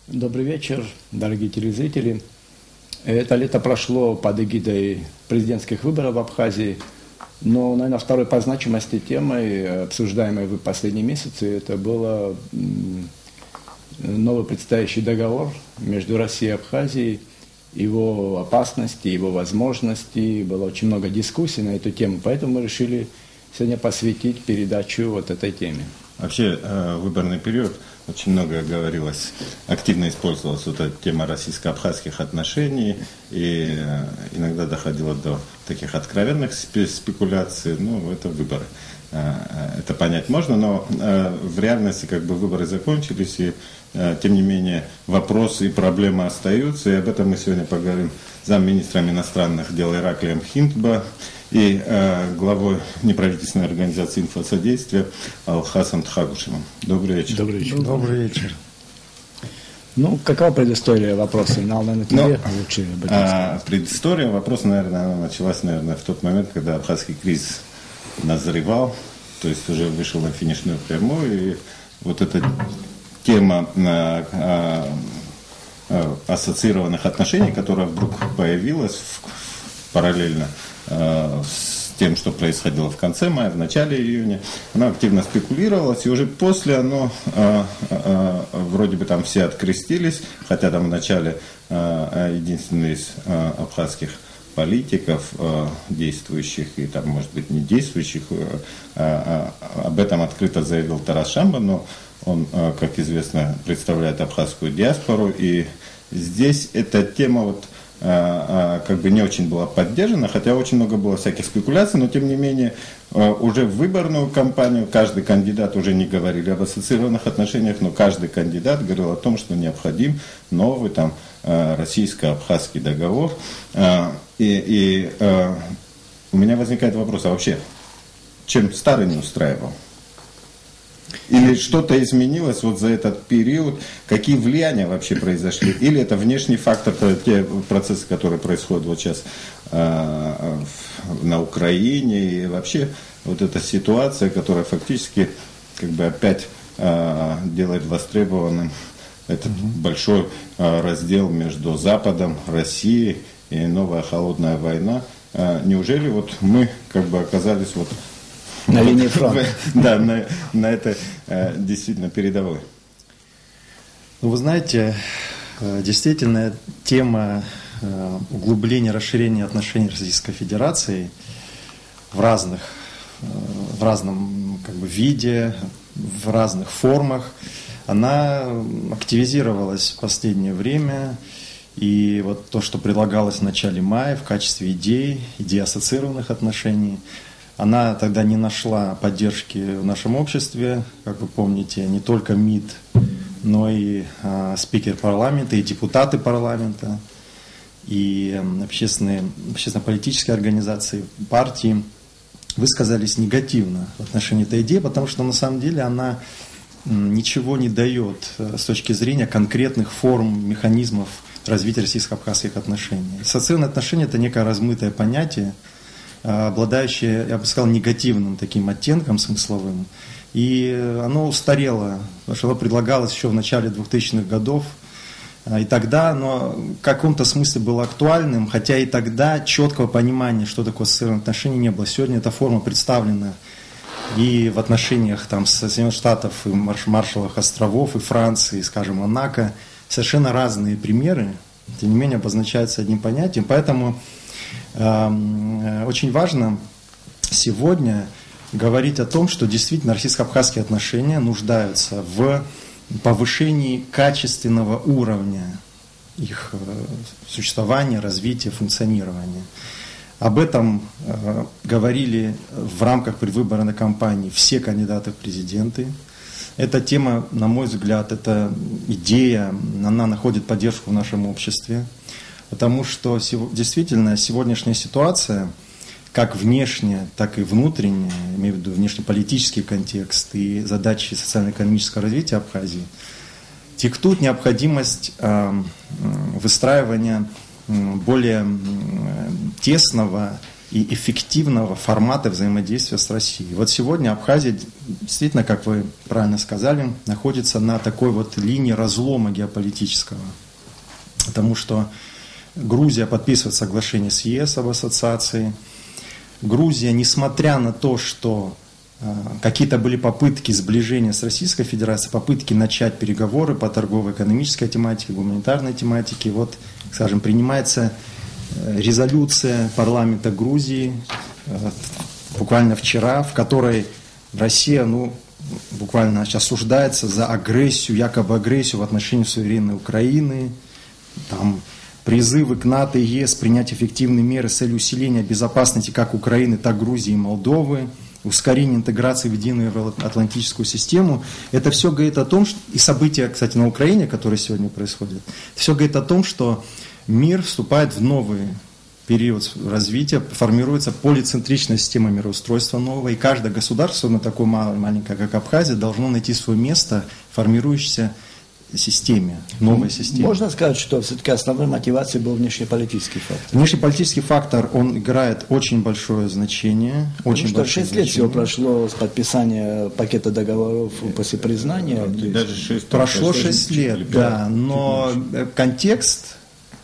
Добрый вечер, дорогие телезрители. Это лето прошло под эгидой президентских выборов в Абхазии, но, наверное, второй по значимости темой, обсуждаемой в последние месяцы, это был новый предстоящий договор между Россией и Абхазией, его опасности, его возможности. Было очень много дискуссий на эту тему, поэтому мы решили сегодня посвятить передачу вот этой теме. Вообще, выборный период, очень много говорилось, активно использовалась вот эта тема российско-абхазских отношений, и иногда доходило до таких откровенных спекуляций, это выборы. Это понять можно, но в реальности выборы закончились, и тем не менее вопросы и проблемы остаются, и об этом мы сегодня поговорим с замминистром иностранных дел Ираклием Хинтба и главой неправительственной организации инфосодействия Алхасом Тхагушевым. Добрый вечер. Добрый вечер. Добрый вечер. Какова предыстория вопроса? Наверное, тебе лучше обратиться. Предыстория вопроса, наверное, началась, в тот момент, когда абхазский кризис назревал, то есть уже вышел на финишную прямую, и вот эта тема ассоциированных отношений, которая вдруг появилась параллельно с тем, что происходило в конце мая, в начале июня, она активно спекулировалась, и уже после вроде бы там все открестились, хотя там в начале единственный из абхазских политиков, действующих и там, может быть, не действующих, об этом открыто заявил Тарас Шамба, но он, как известно, представляет абхазскую диаспору, и здесь эта тема не очень была поддержана, хотя очень много было всяких спекуляций, но тем не менее уже в выборную кампанию каждый кандидат, уже не говорили об ассоциированных отношениях, но каждый кандидат говорил о том, что необходим новый российско-абхазский договор. И у меня возникает вопрос, а вообще, чем старый не устраивал? Или что-то изменилось за этот период? Какие влияния вообще произошли? Или это внешний фактор, те процессы, которые происходят сейчас на Украине, и вообще вот эта ситуация, которая фактически опять делает востребованным этот большой раздел между Западом, Россией и новая холодная война. Неужели мы оказались на линии фронта? Да, на этой действительно передовой. Вы знаете, действительно тема углубления, расширения отношений Российской Федерации в разном виде, в разных формах, она активизировалась в последнее время. И то, что предлагалось в начале мая в качестве идеи ассоциированных отношений, она тогда не нашла поддержки в нашем обществе. Как вы помните, не только МИД, но и спикер парламента, и депутаты парламента, и общественно-политические организации, партии высказались негативно в отношении этой идеи, потому что на самом деле она ничего не дает с точки зрения конкретных форм, механизмов развития российско-абхазских отношений. Ассоциированные отношения – это некое размытое понятие, обладающее, я бы сказал, негативным таким оттенком смысловым. И оно устарело, потому что оно предлагалось еще в начале 2000-х годов. И тогда оно в каком-то смысле было актуальным, хотя и тогда четкого понимания, что такое ассоциированные отношения, не было. Сегодня эта форма представлена и в отношениях с Соединенных Штатов, и Маршалловых островов, и Франции, и, скажем, Монако. Совершенно разные примеры, тем не менее, обозначаются одним понятием. Поэтому очень важно сегодня говорить о том, что действительно российско-абхазские отношения нуждаются в повышении качественного уровня их существования, развития, функционирования. Об этом говорили в рамках предвыборной кампании все кандидаты в президенты. Эта тема, на мой взгляд, эта идея, она находит поддержку в нашем обществе. Потому что действительно сегодняшняя ситуация, как внешняя, так и внутренняя, имею в виду внешнеполитический контекст и задачи социально-экономического развития Абхазии, диктует необходимость выстраивания более тесного и эффективного формата взаимодействия с Россией. Вот сегодня Абхазия, действительно, как вы правильно сказали, находится на такой вот линии разлома геополитического. Потому что Грузия подписывает соглашение с ЕС об ассоциации. Грузия, несмотря на то, что какие-то были попытки сближения с Российской Федерацией, попытки начать переговоры по торгово-экономической тематике, гуманитарной тематике, вот, скажем, принимается резолюция парламента Грузии буквально вчера, в которой Россия, буквально осуждается за агрессию, якобы агрессию в отношении суверенной Украины, там призывы к НАТО и ЕС принять эффективные меры с целью усиления безопасности как Украины, так Грузии и Молдовы, ускорение интеграции в единую евроатлантическую систему. Это все говорит о том, что, и события, кстати, на Украине, которые сегодня происходят, все говорит о том, что мир вступает в новый период развития, формируется полицентричная система мироустройства нового, и каждое государство, особенно такое маленькое, как Абхазия, должно найти свое место в формирующейся системе, новой системе. Можно сказать, что все-таки основной мотивацией был внешнеполитический фактор? Внешнеполитический фактор, он играет очень большое значение. Очень Потому что 6 лет всего прошло с подписания пакета договоров после признания. Даже 6 прошло 6 лет, да, но контекст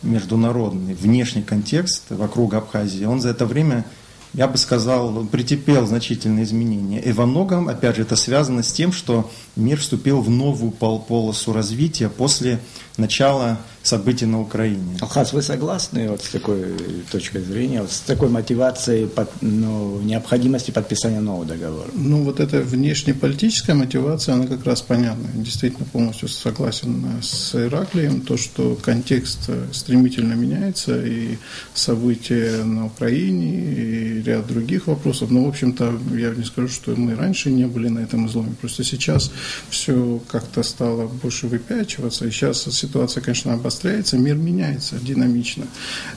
международный, внешний контекст вокруг Абхазии, он за это время, я бы сказал, претерпел значительные изменения. И во многом, опять же, это связано с тем, что мир вступил в новую полосу развития после начала событий на Украине. Алхаз, вы согласны вот с такой точкой зрения, вот с такой мотивацией необходимости подписания нового договора? Вот эта внешнеполитическая мотивация, она как раз понятна. Действительно, полностью согласен с Ираклием, то, что контекст стремительно меняется, и события на Украине, и ряд других вопросов. Но, в общем-то, я не скажу, что мы раньше не были на этом изломе. Просто сейчас все как-то стало больше выпячиваться, и сейчас ситуация, конечно, обостряется, мир меняется динамично.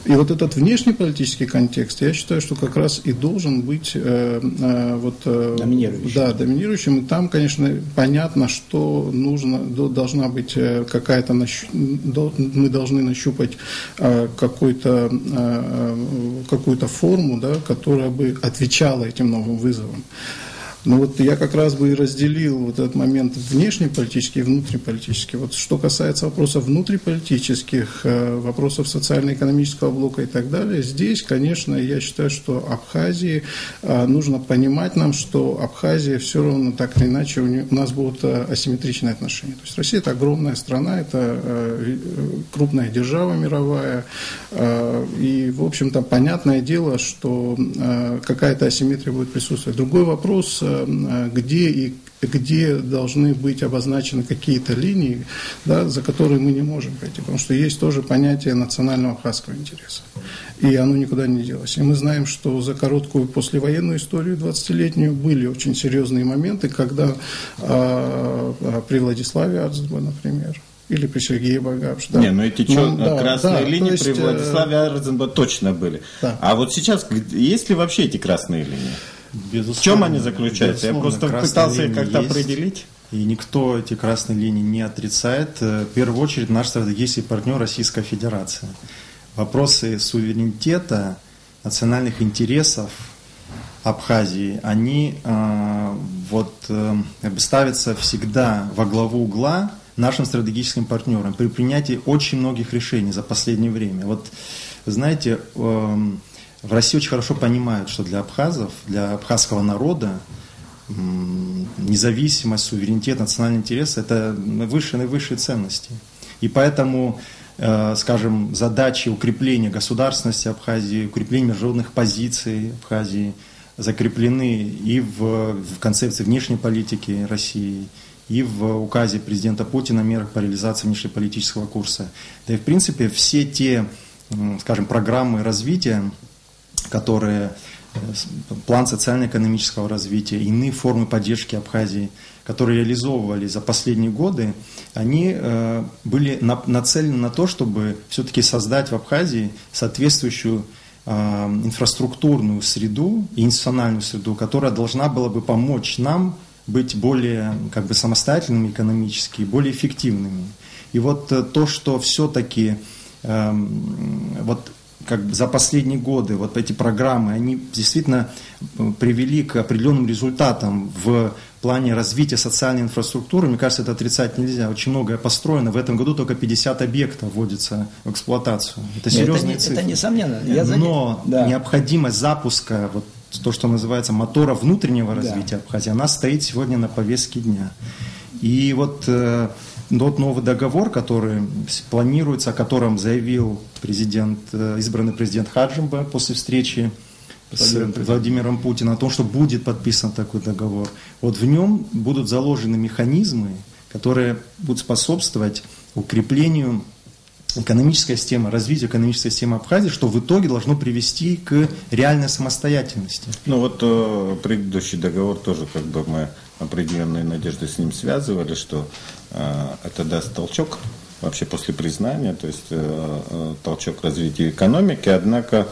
И вот этот внешнеполитический контекст, я считаю, что как раз и должен быть доминирующим. Да, доминирующим. И там, конечно, понятно, что должна быть какая-то, мы должны нащупать какую-то форму, да, которая бы отвечала этим новым вызовам. Но вот я как раз бы и разделил вот этот момент внешнеполитический и внутриполитический. Вот что касается вопросов внутриполитических, вопросов социально-экономического блока и так далее, здесь, конечно, я считаю, что Абхазии нужно понимать нам, что Абхазия все равно так или иначе у нас будут асимметричные отношения. То есть Россия – это огромная страна, это крупная держава мировая, и, в общем-то, понятное дело, что какая-то асимметрия будет присутствовать. Другой вопрос – где должны быть обозначены какие-то линии, да, за которые мы не можем пойти, потому что есть тоже понятие национального абхазского интереса, и оно никуда не делось. И мы знаем, что за короткую послевоенную историю 20-летнюю были очень серьезные моменты, когда при Владиславе Арзебе, например, или при Сергее Багапше. Да. Эти красные линии при Владиславе Арзебе точно были. Да. А вот сейчас, есть ли вообще эти красные линии? Безусловно, в чем они заключаются? Я просто пытался их как-то определить. И никто эти красные линии не отрицает. В первую очередь наш стратегический партнер Российская Федерация. Вопросы суверенитета, национальных интересов Абхазии, они ставятся всегда во главу угла нашим стратегическим партнерам при принятии очень многих решений за последнее время. Вот, вы знаете, в России очень хорошо понимают, что для абхазов, для абхазского народа независимость, суверенитет, национальный интерес – это высшие ценности. И поэтому, скажем, задачи укрепления государственности Абхазии, укрепления международных позиций Абхазии закреплены и в концепции внешней политики России, и в указе президента Путина о мерах по реализации внешнеполитического курса. Да и в принципе все те, скажем, программы развития, которые, план социально-экономического развития, иные формы поддержки Абхазии, которые реализовывались за последние годы, они были нацелены на то, чтобы все-таки создать в Абхазии соответствующую инфраструктурную среду и институциональную среду, которая должна была бы помочь нам быть более самостоятельными экономически, более эффективными. И вот то, что все-таки как бы за последние годы вот эти программы, они действительно привели к определенным результатам в плане развития социальной инфраструктуры. Мне кажется, это отрицать нельзя. Очень многое построено. В этом году только 50 объектов вводится в эксплуатацию. Это серьезные цифры. Это несомненно. Но необходимость запуска, вот то, что называется мотора внутреннего развития Абхазии, она стоит сегодня на повестке дня. И вот тот новый договор, который планируется, о котором заявил избранный президент Хаджимба после встречи с Владимиром Путиным, о том, что будет подписан такой договор. Вот в нем будут заложены механизмы, которые будут способствовать укреплению экономической системы, развитию экономической системы Абхазии, что в итоге должно привести к реальной самостоятельности. Ну вот предыдущий договор тоже как бы мы определенные надежды с ним связывали, что это даст толчок вообще после признания, то есть толчок развития экономики, однако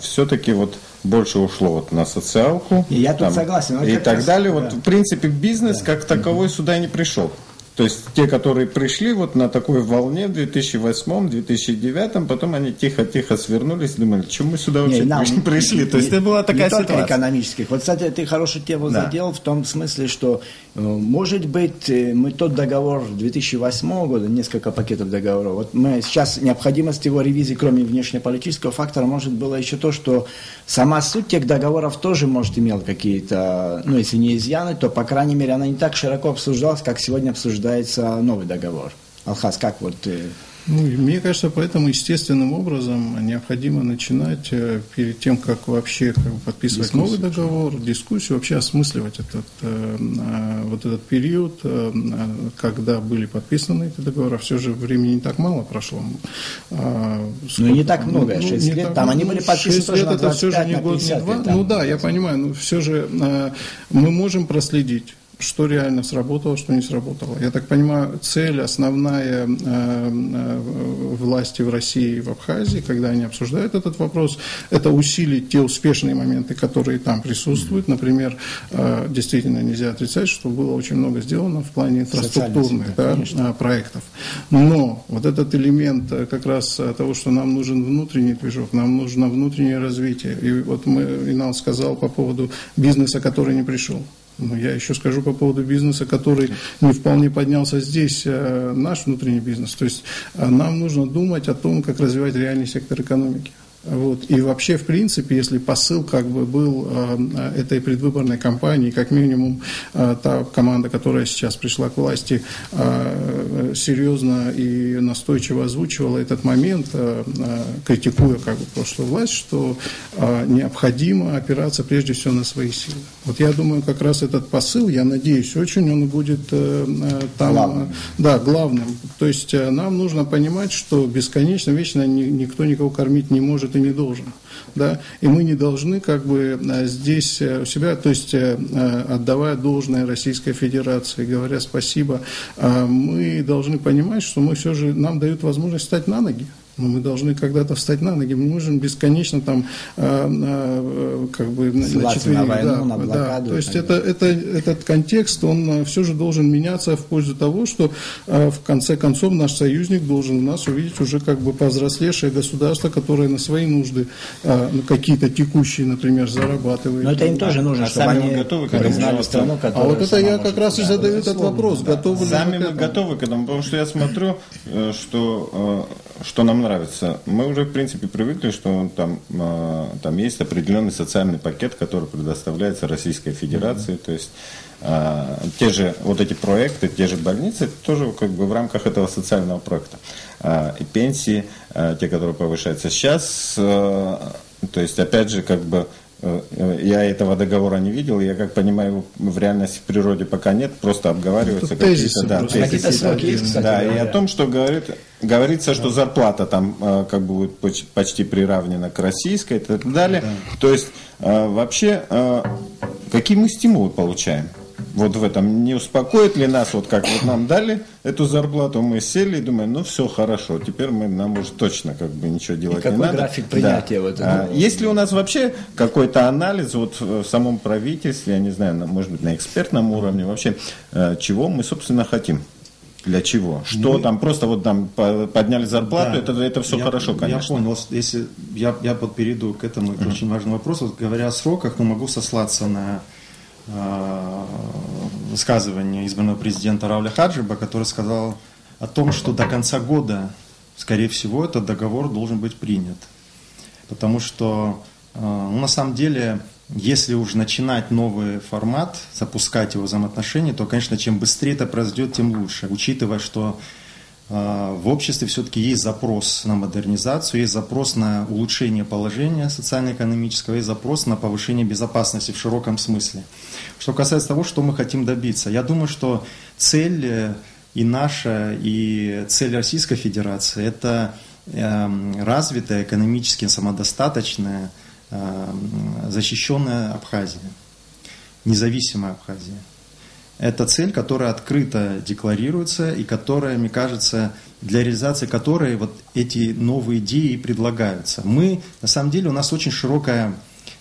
все-таки вот больше ушло вот на социалку. И я тут согласен. И так далее. Да. Вот в принципе бизнес как таковой сюда не пришел. То есть те, которые пришли вот на такой волне в 2008-2009, потом они тихо-тихо свернулись, думали, что мы сюда вообще пришли. То есть это была такая ситуация. Не только экономических. Вот, кстати, ты хорошую тему задел в том смысле, что, может быть, мы тот договор 2008 года, несколько пакетов договоров, вот мы сейчас необходимость его ревизии, кроме внешнеполитического фактора, может было еще то, что сама суть тех договоров тоже, может, имела какие-то, ну, если не изъяны, то, по крайней мере, она не так широко обсуждалась, как сегодня обсуждается новый договор. Алхаз, как вот... Ну, мне кажется, поэтому естественным образом необходимо начинать перед тем, как вообще подписывать новый договор, дискуссию, вообще осмысливать этот период, когда были подписаны эти договоры. Все же времени не так мало прошло. Не так много, 6 лет. Там они были подписаны тоже на 25, на 50 лет. Ну да, я понимаю, но все же мы можем проследить, что реально сработало, что не сработало. Я так понимаю, цель основная власти в России и в Абхазии, когда они обсуждают этот вопрос, это усилить те успешные моменты, которые там присутствуют. Например, действительно нельзя отрицать, что было очень много сделано в плане инфраструктурных проектов. Но вот этот элемент как раз того, что нам нужен внутренний движок, нам нужно внутреннее развитие. И вот Инал сказал по поводу бизнеса, который не пришел. Но я еще скажу по поводу бизнеса, который не вполне поднялся здесь, наш внутренний бизнес. То есть нам нужно думать о том, как развивать реальный сектор экономики. Вот. И вообще, в принципе, если посыл как бы был этой предвыборной кампании, как минимум та команда, которая сейчас пришла к власти, серьезно и настойчиво озвучивала этот момент, критикуя как бы прошлую власть, что необходимо опираться прежде всего на свои силы. Вот я думаю, как раз этот посыл, я надеюсь, очень он будет там главным. То есть нам нужно понимать, что бесконечно, вечно никто никого кормить не может и не должен. Да? И мы не должны как бы здесь у себя, то есть отдавая должное Российской Федерации, говоря спасибо, мы должны понимать, что мы все же, нам дают возможность встать на ноги. Но мы должны когда-то встать на ноги. Мы можем бесконечно там как бы на четвереньках. То есть этот контекст, он все же должен меняться в пользу того, что в конце концов наш союзник должен в нас увидеть уже как бы повзрослевшее государство, которое на свои нужды какие-то текущие, например, зарабатывает. Но это им тоже нужно, чтобы они готовы к признали страну, которая... А вот это я как раз и задаю этот вопрос. Готовы ли сами мы готовы к этому, потому что я смотрю, что нам нравится. Мы уже, в принципе, привыкли, что там есть определенный социальный пакет, который предоставляется Российской Федерации. То есть те же вот эти проекты, те же больницы, тоже как бы в рамках этого социального проекта. И пенсии, те, которые повышаются сейчас, то есть, опять же, как бы я этого договора не видел, я как понимаю, в реальности в природе пока нет, просто обговариваются какие-то сроки. Да, и о том, что говорится, что зарплата там как бы будет почти приравнена к российской и так далее. То есть вообще какие мы стимулы получаем? Вот в этом не успокоит ли нас, вот как вот нам дали эту зарплату, мы сели и думаем, ну все хорошо, теперь нам уже точно как бы ничего делать не надо. Какой график принятия в этом? Есть ли у нас вообще какой-то анализ вот в самом правительстве, я не знаю, может быть на экспертном уровне, вообще чего мы собственно хотим? Для чего? Что там, просто вот там подняли зарплату, да, это все хорошо, конечно. Я понял, если я вот перейду к этому, это очень важный вопрос. Вот, говоря о сроках, но могу сослаться на высказывание избранного президента Рауля Хаджиба, который сказал о том, что до конца года, скорее всего, этот договор должен быть принят. Потому что, на самом деле, если уж начинать новый формат, запускать его взаимоотношения, то, конечно, чем быстрее это произойдет, тем лучше. Учитывая, что в обществе все-таки есть запрос на модернизацию, есть запрос на улучшение положения социально-экономического, есть запрос на повышение безопасности в широком смысле. Что касается того, что мы хотим добиться, я думаю, что цель и наша, и цель Российской Федерации – это развитая, экономически самодостаточная, защищенная Абхазия, независимая Абхазия. Это цель, которая открыто декларируется и которая, мне кажется, для реализации которой вот эти новые идеи предлагаются. На самом деле, у нас очень широкая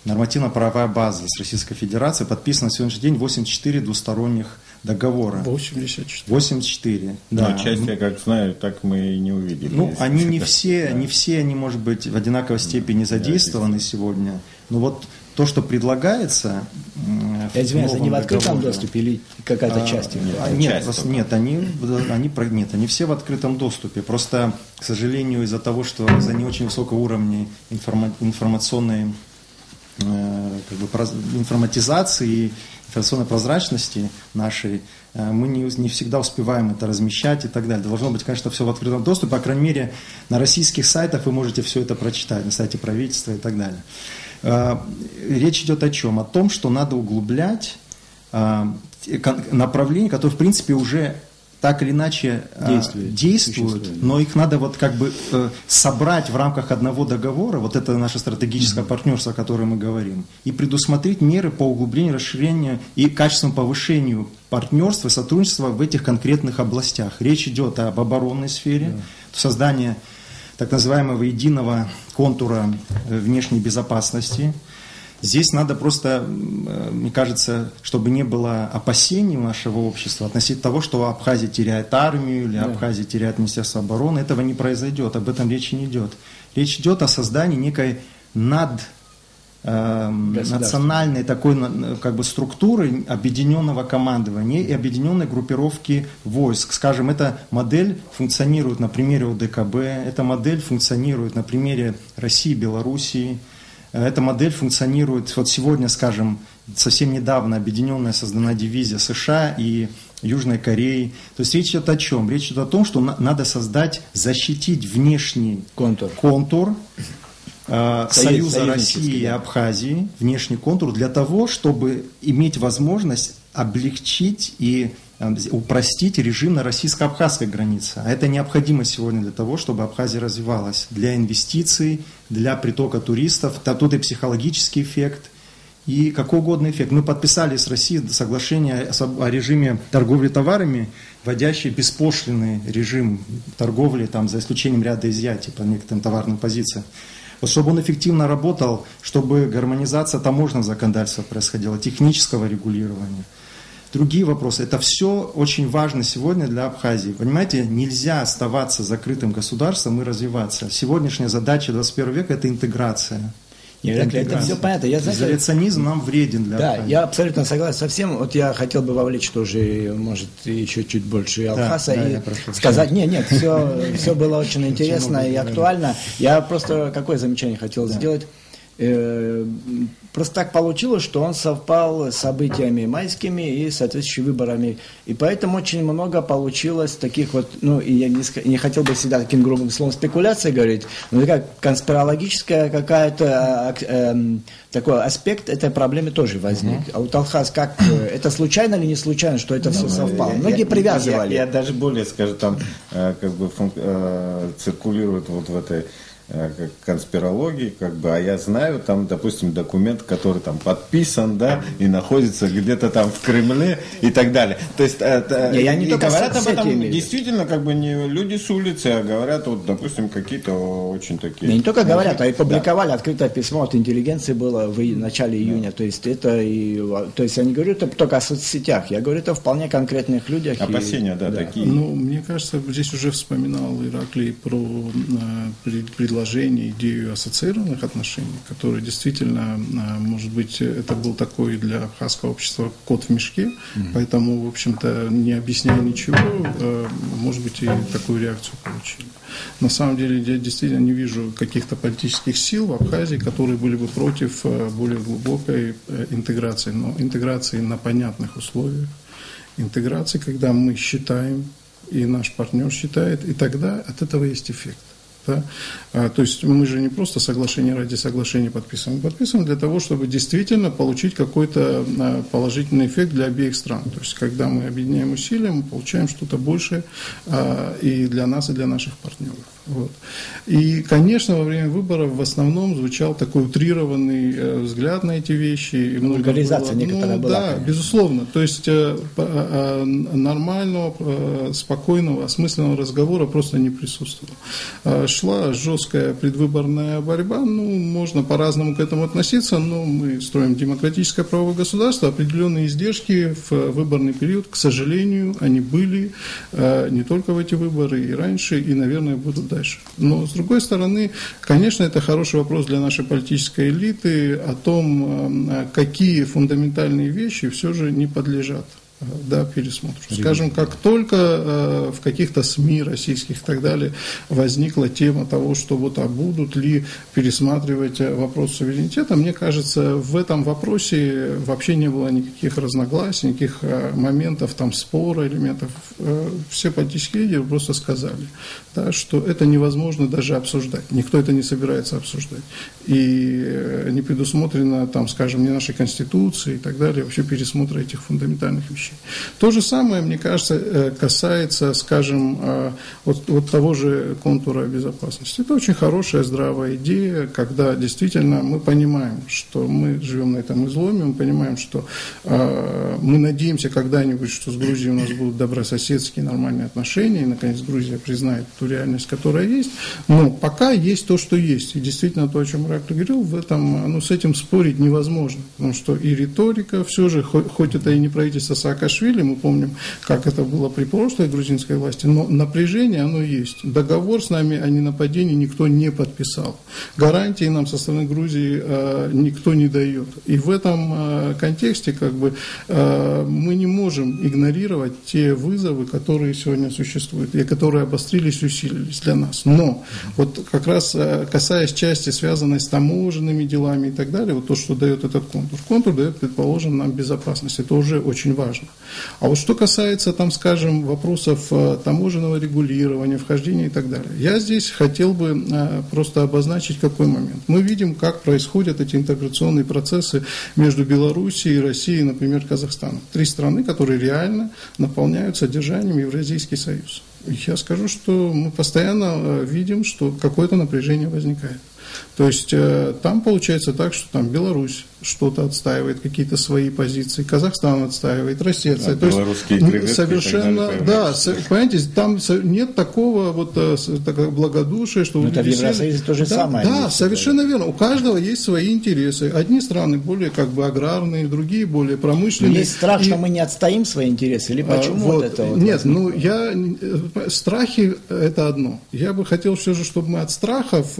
нормативно-правовая база с Российской Федерацией. Подписано на сегодняшний день 84 двусторонних договора. 84. Да. Но часть, я как знаю, так мы и не увидели. Ну, они не все, они, может быть, в одинаковой степени задействованы сегодня. Но вот то, что предлагается... Я извиняюсь, они в открытом доступе или какая-то часть? Нет, они все в открытом доступе. Просто, к сожалению, из-за того, что за не очень высокого уровня информационной информатизации, информационной прозрачности нашей, мы не всегда успеваем это размещать и так далее. Должно быть, конечно, все в открытом доступе. По крайней мере, на российских сайтах вы можете все это прочитать, на сайте правительства и так далее. Речь идет о чем? О том, что надо углублять направления, которые, в принципе, уже так или иначе действуют, но их надо вот как бы собрать в рамках одного договора, вот это наше стратегическое партнерство, о котором мы говорим, и предусмотреть меры по углублению, расширению и качественному повышению партнерства, сотрудничества в этих конкретных областях. Речь идет об оборонной сфере, создании так называемого единого контура внешней безопасности. Здесь надо просто, мне кажется, чтобы не было опасений у нашего общества относительно того, что Абхазия теряет армию или Абхазия теряет Министерство обороны. Этого не произойдет, об этом речи не идет. Речь идет о создании некой национальной такой как бы структуры объединенного командования и объединенной группировки войск. Скажем, эта модель функционирует на примере ОДКБ, эта модель функционирует на примере России, Белоруссии. Эта модель функционирует, вот сегодня, скажем, совсем недавно объединенная создана дивизия США и Южной Кореи. То есть речь идет о чем? Речь идет о том, что надо защитить внешний контур Союза России и Абхазии, внешний контур, для того, чтобы иметь возможность облегчить и упростить режим на российско-абхазской границе. А это необходимо сегодня для того, чтобы Абхазия развивалась. Для инвестиций, для притока туристов. Тут и психологический эффект, и какой угодно эффект. Мы подписали с Россией соглашение о режиме торговли товарами, вводящий беспошлинный режим торговли, там, за исключением ряда изъятий по некоторым товарным позициям. Вот чтобы он эффективно работал, чтобы гармонизация таможенного законодательства происходила, технического регулирования. Другие вопросы. Это все очень важно сегодня для Абхазии. Понимаете, нельзя оставаться закрытым государством и развиваться. Сегодняшняя задача 21 века – это интеграция. Это все понятно. Изоляционизм нам вреден для Абхазии. Да, я абсолютно согласен со всем. Вот я хотел бы вовлечь тоже, может, еще чуть больше Алхаса и сказать, нет, все было очень интересно и актуально. Я просто какое замечание хотел сделать. Просто так получилось, что он совпал с событиями майскими и соответствующими выборами. И поэтому очень много получилось таких вот, и я не хотел бы всегда таким грубым словом спекуляции говорить, но такая конспирологическая какая-то такой аспект этой проблемы тоже возник. А у Алхаз как, это случайно или не случайно, что это все совпало? Многие привязывали. Я даже более скажу, там как бы циркулирует вот в этой конспирологии, как бы, а я знаю, там, допустим, документ, который там подписан, да, и находится где-то там в Кремле и так далее. То есть, я не и говорят об этом действительно, как бы, не люди с улицы, а говорят, вот, допустим, какие-то очень такие... Не только говорят, а и публиковали, да. Открытое письмо от интеллигенции было в начале июня, то есть это и... То есть я не говорю это только о соцсетях, я говорю это о вполне конкретных людях. Опасения, да, такие. Ну, мне кажется, здесь уже вспоминал Ираклий про предложение, идею ассоциированных отношений, которые действительно, может быть, это был такой для абхазского общества кот в мешке, поэтому, в общем-то, не объясняя ничего, может быть, и такую реакцию получили. На самом деле, я действительно не вижу каких-то политических сил в Абхазии, которые были бы против более глубокой интеграции, но интеграции на понятных условиях, интеграции, когда мы считаем, и наш партнер считает, и тогда от этого есть эффект. Да? То есть мы же не просто соглашение ради соглашения подписываем, мы подписываем для того, чтобы действительно получить какой-то положительный эффект для обеих стран. То есть когда мы объединяем усилия, мы получаем что-то большее и для нас, и для наших партнеров. Вот. И, конечно, во время выборов в основном звучал такой утрированный взгляд на эти вещи. Вульгаризация некоторая была. Да, конечно. Безусловно. То есть нормального, спокойного, осмысленного разговора просто не присутствовало. Шла жесткая предвыборная борьба, ну, можно по-разному к этому относиться, но мы строим демократическое правовое государство, определенные издержки в выборный период, к сожалению, они были не только в эти выборы, и раньше, и, наверное, будут дальше. Но, с другой стороны, конечно, это хороший вопрос для нашей политической элиты о том, какие фундаментальные вещи все же не подлежат пересмотру. Скажем, как только в каких-то СМИ российских и так далее возникла тема того, что вот будут ли пересматривать вопрос суверенитета, мне кажется, в этом вопросе вообще не было никаких разногласий, никаких моментов там спора, элементов. Все политические лидеры просто сказали, да, что это невозможно даже обсуждать. Никто это не собирается обсуждать. И не предусмотрено, там, скажем, ни нашей Конституции и так далее, вообще пересмотра этих фундаментальных вещей. То же самое, мне кажется, касается, скажем, вот того же контура безопасности. Это очень хорошая, здравая идея, когда действительно мы понимаем, что мы живем на этом изломе, мы понимаем, что мы надеемся когда-нибудь, что с Грузией у нас будут добрососедские нормальные отношения, и, наконец, Грузия признает ту реальность, которая есть. Но пока есть то, что есть. И действительно, то, о чем Ираклий говорил, в этом, с этим спорить невозможно. Потому что и риторика все же, хоть это и не правительство Саакашвили, мы помним, как это было при прошлой грузинской власти, но напряжение оно есть. Договор с нами о ненападении никто не подписал. Гарантии нам со стороны Грузии никто не дает. И в этом контексте мы не можем игнорировать те вызовы, которые сегодня существуют, и которые обострились и усилились для нас. Но вот как раз касаясь части, связанной с таможенными делами и так далее, вот то, что дает этот контур. Контур дает, предположим, нам безопасность. Это уже очень важно. А вот что касается, там, скажем, вопросов таможенного регулирования, вхождения и так далее, я здесь хотел бы просто обозначить какой момент. Мы видим, как происходят эти интеграционные процессы между Белоруссией, Россией, например, Казахстаном. 3 страны, которые реально наполняют содержанием Евразийский союз. Я скажу, что мы постоянно видим, что какое-то напряжение возникает. То есть там получается так, что там Беларусь что-то отстаивает, какие-то свои позиции, Казахстан отстаивает, Россия отстаивает. То есть совершенно, понимаете, там нет такого благодушия, что это в Евросоюзе то же самое. Да, совершенно верно. У каждого есть свои интересы. Одни страны более аграрные, другие более промышленные. Но есть страх, что мы не отстоим свои интересы, или почему Нет, страхи это одно. Я бы хотел все же, чтобы мы от страхов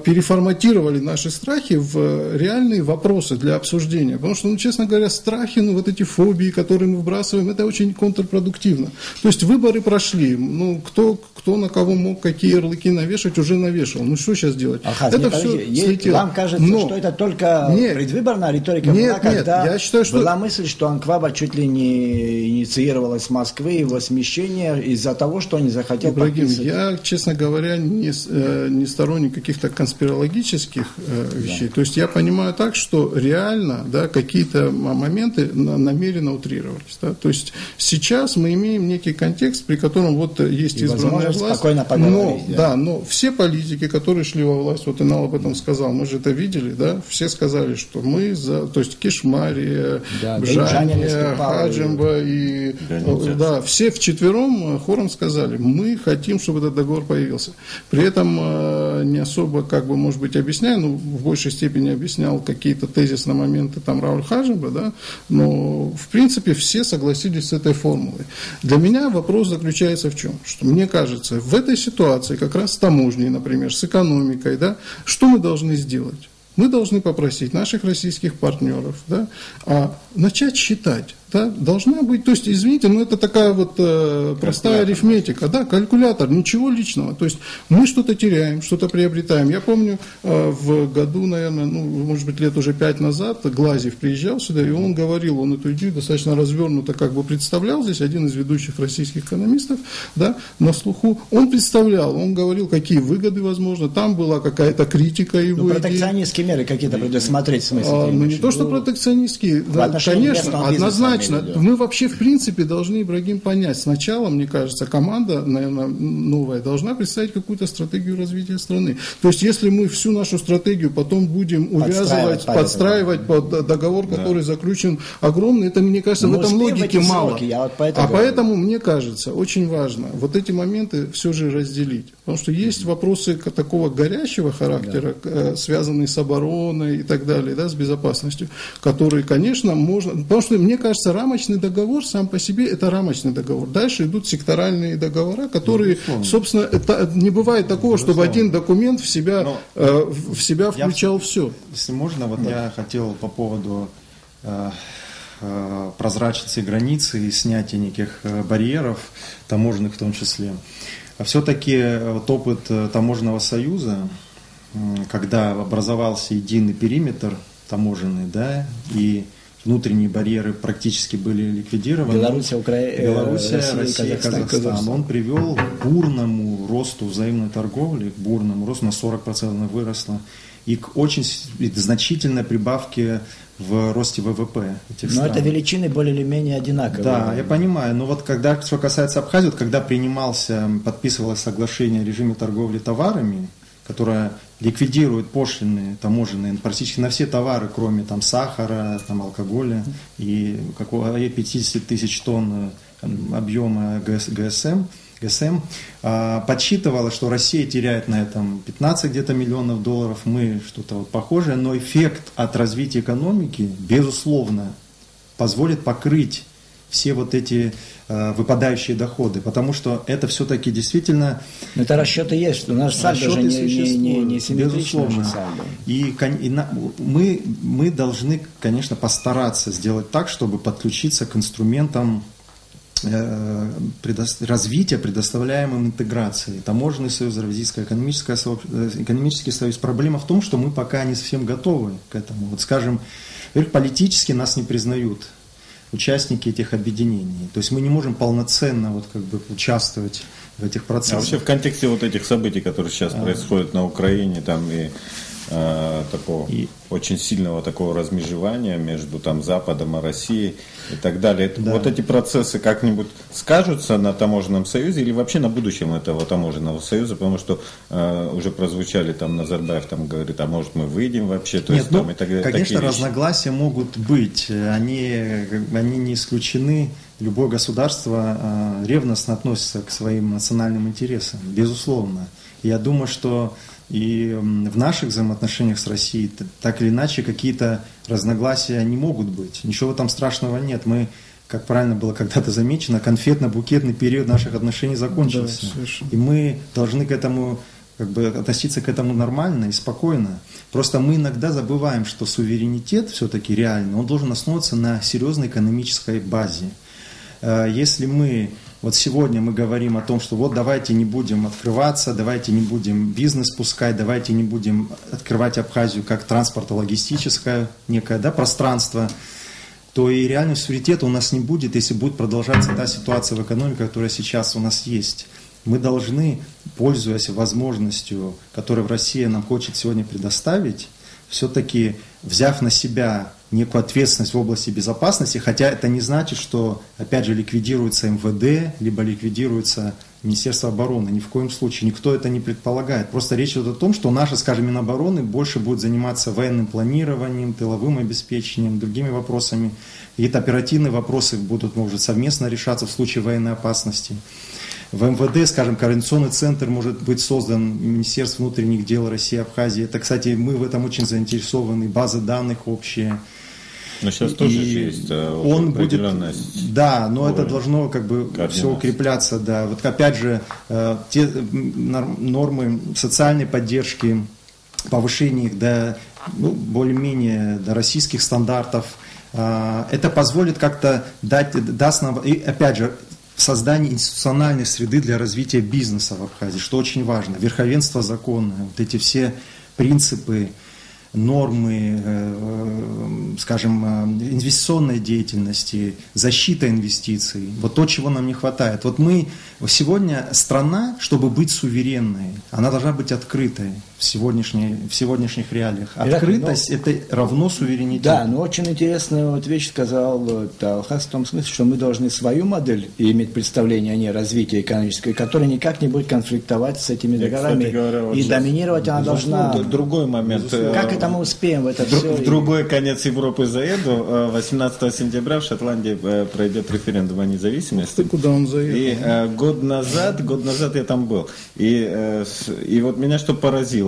переформатировали наши страхи в реальные вопросы для обсуждения. Потому что, честно говоря, страхи, вот эти фобии, которые мы вбрасываем, это очень контрпродуктивно. То есть выборы прошли. Кто на кого мог какие ярлыки навешать, уже навешал. Что сейчас делать? Это все слетело. Вам кажется, что это только предвыборная риторика была, когда я считаю, что... была мысль, что Анкваба чуть ли не инициировалась с Москвы, его смещение, из-за того, что он не захотел Ибрагим, подписывать. я, честно говоря, не сторонник каких-то конспирологических вещей. То есть я понимаю так, что реально, да, какие-то моменты намеренно утрировались. Да? То есть сейчас мы имеем некий контекст, при котором вот есть избранная власть, но все политики, которые шли во власть, вот Инал об этом сказал, мы же это видели, да, все сказали, что мы за, то есть Кишмария, Бжания, Хаджимба и да, все вчетвером хором сказали, мы хотим, чтобы этот договор появился. При этом не особо, как бы, может быть, объясняя, но в большей степени объяснял какие-то тезисные моменты там Рауль Хаджимба, да, но в принципе все согласились с этой формулой. Для меня вопрос заключается в чем? Что мне кажется, в этой ситуации, как раз с таможней, например, с экономикой, да, что мы должны сделать? Мы должны попросить наших российских партнеров, да, начать считать. Да, должна быть, то есть, извините, но это такая вот простая арифметика, да, калькулятор, ничего личного. То есть мы что-то теряем, что-то приобретаем. Я помню, в году, наверное, ну, может быть, лет уже 5 назад Глазьев приезжал сюда, и он говорил, он эту идею достаточно развернуто как бы представлял, здесь один из ведущих российских экономистов, да, на слуху. Он представлял, он говорил, какие выгоды возможны, там была какая-то критика его идеи. Протекционистские меры какие-то предусмотреть в смысле? Ну, не то, что протекционистские, да, конечно, однозначно. Мы вообще, в принципе, должны, Ибрагим, понять. Сначала, мне кажется, команда, наверное, новая, должна представить какую-то стратегию развития страны. То есть, если мы всю нашу стратегию потом будем увязывать, подстраивать под договор, который заключен огромный, это, мне кажется, в этом логики мало. Поэтому, мне кажется, очень важно вот эти моменты все же разделить. Потому что есть вопросы такого горячего характера, связанные с обороной и так далее, да, с безопасностью, которые, конечно, можно... Потому что, мне кажется, рамочный договор сам по себе это рамочный договор. Дальше идут секторальные договора, которые, собственно, это, не бывает такого, чтобы один документ в себя включал все. Если можно, вот я хотел по поводу прозрачности границы и снятия неких барьеров, таможенных в том числе. Все-таки вот опыт таможенного союза, когда образовался единый периметр таможенный, да, и внутренние барьеры практически были ликвидированы. Белоруссия, Россия, Казахстан. Он привел к бурному росту взаимной торговли, к бурному росту, на 40% выросло, и к очень значительной прибавке в росте ВВП этих стран. Но это величины более или менее одинаковые. Да, я понимаю, но вот когда, что касается Абхазии, вот когда подписывалось соглашение о режиме торговли товарами, которое ликвидирует пошлины таможенные практически на все товары, кроме там сахара, там алкоголя и 50 тысяч тонн объема ГСМ, подсчитывала, что Россия теряет на этом 15 где-то миллионов долларов, мы что-то вот похожее, но эффект от развития экономики, безусловно, позволит покрыть все вот эти выпадающие доходы, потому что это все-таки действительно... Но это расчеты есть, что наш сальдо же не симметричный. И мы должны, конечно, постараться сделать так, чтобы подключиться к инструментам развития, предоставляемым интеграцией. Таможенный союз, экономический союз. Проблема в том, что мы пока не совсем готовы к этому. Вот скажем, политически нас не признают участники этих объединений. То есть мы не можем полноценно вот как бы участвовать в этих процессах. А вообще в контексте вот этих событий, которые сейчас происходят на Украине, там и такого очень сильного такого размежевания между там Западом и Россией и так далее. Да. Вот эти процессы как-нибудь скажутся на таможенном союзе или вообще на будущем этого таможенного союза, потому что уже прозвучали там Назарбаев там говорит, а может мы выйдем вообще, то есть там и так далее. Конечно, разногласия могут быть, они не исключены. Любое государство ревностно относится к своим национальным интересам, безусловно. Я думаю, что и в наших взаимоотношениях с Россией так или иначе какие-то разногласия не могут быть. Ничего там страшного нет. Мы, как правильно было когда-то замечено, конфетно-букетный период наших отношений закончился. Да, и мы должны к этому как бы относиться к этому нормально и спокойно. Просто мы иногда забываем, что суверенитет все-таки реальный, он должен основываться на серьезной экономической базе. Если мы вот сегодня мы говорим о том, что вот давайте не будем открываться, давайте не будем бизнес пускать, давайте не будем открывать Абхазию как транспортно-логистическое некое пространство, то и реального суверенитета у нас не будет, если будет продолжаться та ситуация в экономике, которая сейчас у нас есть. Мы должны, пользуясь возможностью, которую Россия нам хочет сегодня предоставить, все-таки, взяв на себя некую ответственность в области безопасности, хотя это не значит, что, опять же, ликвидируется МВД, либо ликвидируется Министерство обороны. Ни в коем случае, никто это не предполагает. Просто речь идет о том, что наша, скажем, Минобороны больше будет заниматься военным планированием, тыловым обеспечением, другими вопросами. Какие-то оперативные вопросы будут, может, совместно решаться в случае военной опасности. В МВД, скажем, координационный центр может быть создан Министерством внутренних дел России, Абхазии. Это, кстати, мы в этом очень заинтересованы, базы данных общие. Но сейчас тоже есть определенность. Да, но это должно как бы все укрепляться. Да. Вот опять же, те нормы социальной поддержки, повышение их до более-менее до российских стандартов, это позволит как-то даст нам, и опять же, создание институциональной среды для развития бизнеса в Абхазии, что очень важно. Верховенство закона, вот эти все принципы, нормы, скажем, инвестиционной деятельности, защита инвестиций, вот то, чего нам не хватает. Вот мы сегодня страна, чтобы быть суверенной, она должна быть открытой в сегодняшних реалиях. Открытость это равно суверенитету. Да, но очень интересную вот вещь сказал Талхас в том смысле, что мы должны свою модель иметь представление о ней, развития экономической, которая никак не будет конфликтовать с этими договорами. И доминировать она должна. Другой момент. Как это мы успеем в это все? В другой конец Европы заеду. 18 сентября в Шотландии пройдет референдум о независимости. Ты куда он заедет? И год назад я там был. И вот меня что поразило,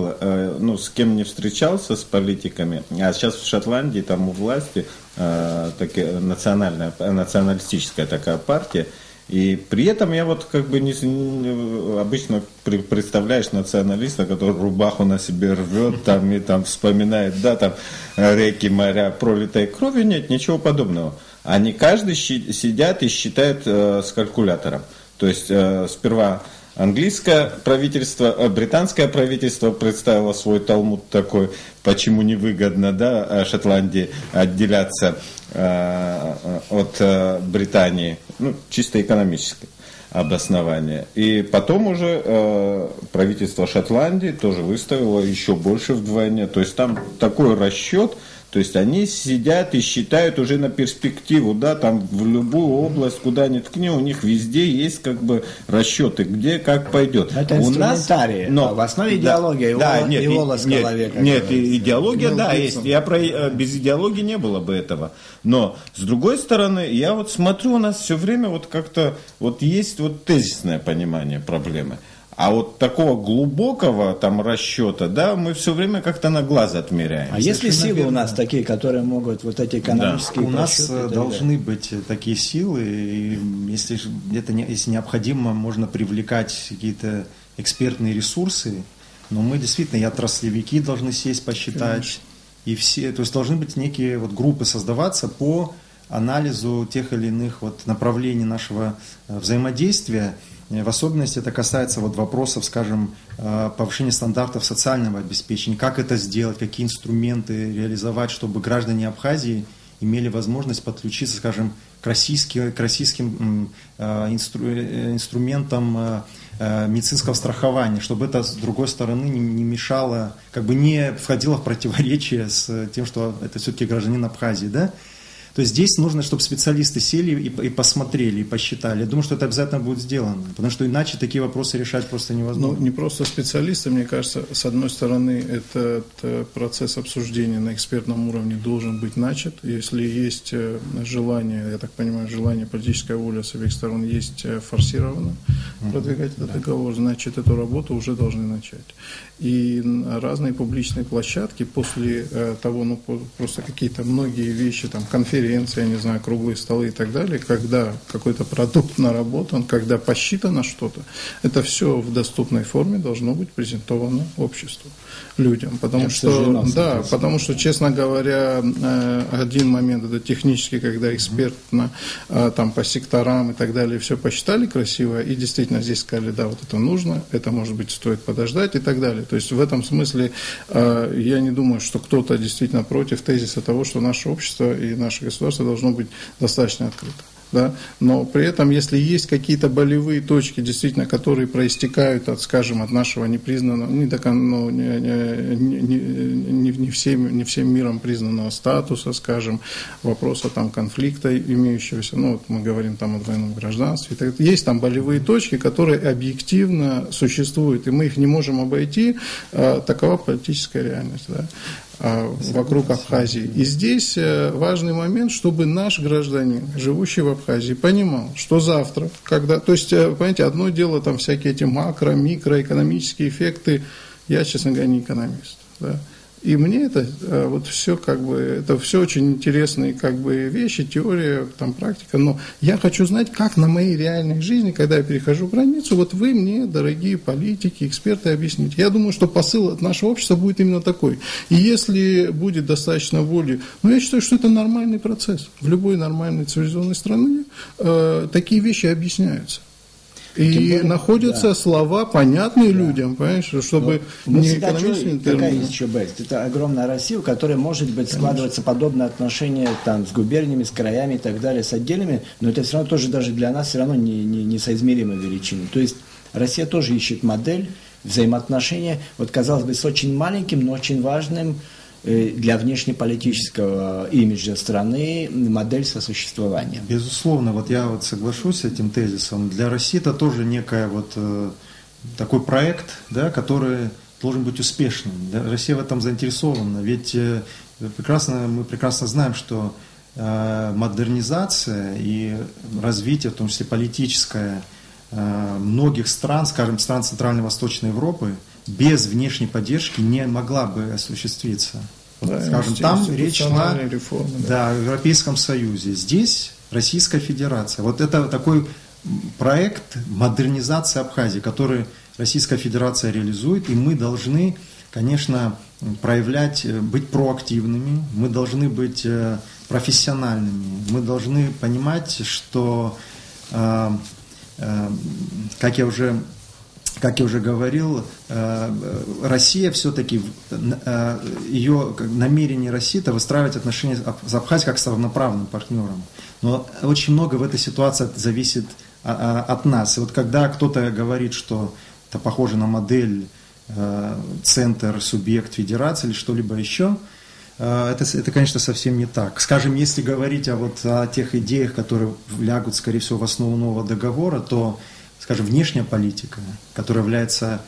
с кем не встречался, с политиками, а сейчас в Шотландии там у власти националистическая такая партия, и при этом я вот как бы обычно представляешь националиста, который рубаху на себе рвет там, и там вспоминает, да, там реки, моря, пролитой кровью, нет, ничего подобного. Они каждый сидят и считают с калькулятором. То есть сперва английское правительство, британское правительство представило свой талмуд такой, почему невыгодно, да, Шотландии отделяться от Британии, чисто экономическое обоснование. И потом уже правительство Шотландии тоже выставило еще больше вдвойне. То есть там такой расчет. То есть они сидят и считают уже на перспективу, да, там в любую область, куда ни ткни, у них везде есть как бы расчеты, где как пойдет. Это инструментарий, но в основе идеология, и волос в голове. Нет, идеология, да, есть. Без идеологии не было бы этого. Но, с другой стороны, я вот смотрю, у нас все время вот как-то вот есть вот тезисное понимание проблемы. А вот такого глубокого там расчета, да, мы все время как-то на глаз отмеряем. А есть ли силы у нас такие, которые могут вот эти экономические у нас должны быть такие силы, и если необходимо, можно привлекать какие-то экспертные ресурсы, но мы действительно и отраслевики должны сесть, посчитать, конечно. И все, то есть должны быть некие вот группы создаваться по анализу тех или иных вот направлений нашего взаимодействия. В особенности это касается вот вопросов, скажем, повышения стандартов социального обеспечения. Как это сделать, какие инструменты реализовать, чтобы граждане Абхазии имели возможность подключиться, скажем, к российским инструментам медицинского страхования, чтобы это, с другой стороны, не мешало, как бы не входило в противоречие с тем, что это все-таки гражданин Абхазии, да? То есть здесь нужно, чтобы специалисты сели и посмотрели, и посчитали. Я думаю, что это обязательно будет сделано, потому что иначе такие вопросы решать просто невозможно. Не просто специалисты, мне кажется, с одной стороны, этот процесс обсуждения на экспертном уровне должен быть начат. Если есть желание, я так понимаю, желание, политическая воля с обеих сторон есть форсированно продвигать этот договор, значит, эту работу уже должны начать. И разные публичные площадки после того, просто какие-то многие вещи, там, конференции, я не знаю, круглые столы и так далее, когда какой-то продукт наработан, когда посчитано что-то, это все в доступной форме должно быть презентовано обществу, людям. Потому что, честно говоря, один момент, это технически, когда экспертно там по секторам и так далее все посчитали красиво, и действительно действительно здесь сказали, да, вот это нужно, это, может быть, стоит подождать и так далее. То есть в этом смысле я не думаю, что кто-то действительно против тезиса того, что наше общество и наше государство должно быть достаточно открыто. Да? Но при этом, если есть какие-то болевые точки, действительно, которые проистекают от, скажем, от нашего непризнанного, не всем миром признанного статуса, скажем, вопроса там, конфликта имеющегося, ну, вот мы говорим там о двойном гражданстве, есть там болевые точки, которые объективно существуют, и мы их не можем обойти, такова политическая реальность, да? Вокруг Абхазии. И здесь важный момент, чтобы наш гражданин, живущий в Абхазии, понимал, что завтра, когда, то есть, понимаете, одно дело там всякие эти макро, микроэкономические эффекты, я, честно говоря, не экономист, да. И мне это вот все как бы, это все очень интересные как бы вещи, теория, там практика, но я хочу знать, как на моей реальной жизни, когда я перехожу границу, вот вы мне, дорогие политики, эксперты, объясните. Я думаю, что посыл от нашего общества будет именно такой. И если будет достаточно воли, ну я считаю, что это нормальный процесс. В любой нормальной цивилизованной стране такие вещи объясняются. И более, находятся слова, понятные людям, понимаешь, чтобы не экономические термины. Какая есть еще бест? Это огромная Россия, у которой, может быть, складывается подобное отношение там, с губерниями, с краями и так далее, с отделами, но это все равно тоже даже для нас все равно несоизмеримой величины. То есть Россия тоже ищет модель взаимоотношения, вот казалось бы, с очень маленьким, но очень важным для внешнеполитического имиджа страны модель сосуществования. Безусловно, вот я вот соглашусь с этим тезисом. Для России это тоже некая вот такой проект, да, который должен быть успешным. Да, Россия в этом заинтересована, ведь мы прекрасно знаем, что модернизация и развитие, в том числе политическое, многих стран, скажем, стран Центрально-Восточной Европы, без внешней поддержки не могла бы осуществиться. Да, скажем, там речь шла реформы, да, в Европейском Союзе. Здесь Российская Федерация. Вот это такой проект модернизации Абхазии, который Российская Федерация реализует, и мы должны, конечно, быть проактивными, мы должны быть профессиональными, мы должны понимать, что, как я уже говорил, Россия все-таки, ее намерение России это выстраивать отношения с Абхазией как с равноправным партнером. Но очень много в этой ситуации зависит от нас. И вот когда кто-то говорит, что это похоже на модель центр, субъект, федерация или что-либо еще, это, конечно, совсем не так. Скажем, если говорить о тех идеях, которые лягут, скорее всего, в основу нового договора, то, скажем, внешняя политика, которая является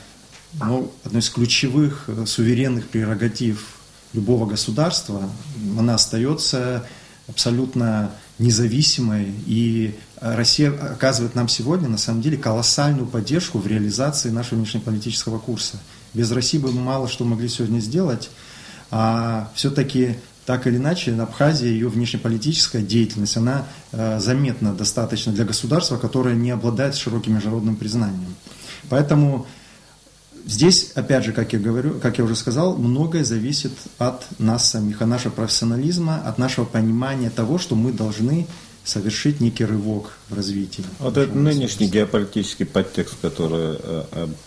одной из ключевых суверенных прерогатив любого государства, она остается абсолютно независимой, и Россия оказывает нам сегодня, на самом деле, колоссальную поддержку в реализации нашего внешнеполитического курса. Без России бы мы мало что могли сегодня сделать, а все-таки так или иначе Абхазия, ее внешнеполитическая деятельность, она заметна достаточно для государства, которое не обладает широким международным признанием. Поэтому здесь, опять же, как я уже сказал, многое зависит от нас самих, от нашего профессионализма, от нашего понимания того, что мы должны совершить некий рывок в развитии. Вот этот нынешний геополитический подтекст, который